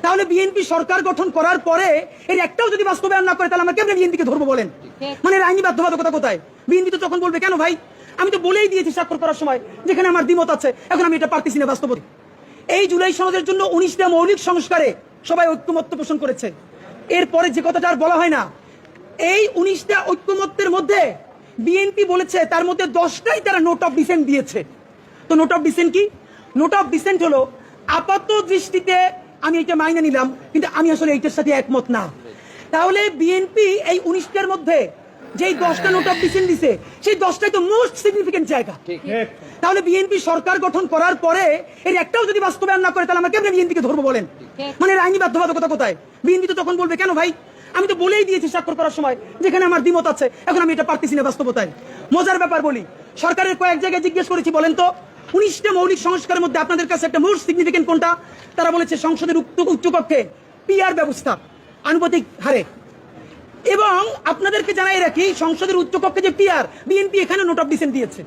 তাহলে বিএনপি সরকার গঠন করার পরে এর একটাও যদি বাস্তবায়ন না করে তাহলে আমরা কেমনে বিএনপিকে ধরবো বলেন? মানে এর আইনি বাধ্যবাধকতা কোথায়? বিএনপি তো তখন বলবে কেন ভাই, আমি তো বলেই দিয়েছি স্বাক্ষর করার সময় যেখানে আমার দ্বিমত আছে, এখন আমি এটা পারতেছি না বাস্তবতা। এই জুলাই সনদের জন্য 19টা মৌলিক সংস্কারে সবাই ঐক্যমত্য পোষণ করেছে। এরপরে যে কথাটা আর বলা হয় না, এই 19টা ঐক্যমত্যের মধ্যে বিএনপি বলেছে তার মধ্যে 10টাই তারা নোট অফ ডিসেন্ট দিয়েছে। তো নোট অফ ডিসেন্ট কি? নোট অফ ডিসেন্ট হলো আপাত দৃষ্টিতে আমি এটা মাইনে নিলাম, কিন্তু আমি আসলে এইটার সাথে একমত না। তাহলে বিএনপি এই 19টার মধ্যে যেই 10টা নোট অফ ডিসেন্ট দিছে সেই 10টাই তো মোস্ট সিগনিফিকেন্ট জায়গা। তাহলে বিএনপি সরকার গঠন করার পরে এর একটাও যদি বাস্তবায়ন না করে তাহলে আমরা কেমনে বিএনপিকে ধরবো বলেন? মানে এর আইনি বাধ্যবাধকতা কোথায়? বিএনপি তো তখন বলবে কেন ভাই, আমি তো বলেই দিয়েছি স্বাক্ষর করার সময় যেখানে আমার দ্বিমত আছে, এখন আমি এটা পারতেছি না বাস্তবতায়। মজার ব্যাপার বলি, সরকারের কয়েক জায়গায় জিজ্ঞেস করেছি বলেন তো 19টা মৌলিক সংস্কারের মধ্যে আপনাদের কাছে একটা মোস্ট সিগনিফিকেন্ট কোনটা? তারা বলেছে সংসদের উচ্চকক্ষে পিআর ব্যবস্থা আনুপাতিক হারে। এবং আপনাদেরকে জানাই রাখি, সংসদের উচ্চকক্ষে যে পিআর, বিএনপি এখানে নোট অফ ডিসেন্ট দিয়েছে।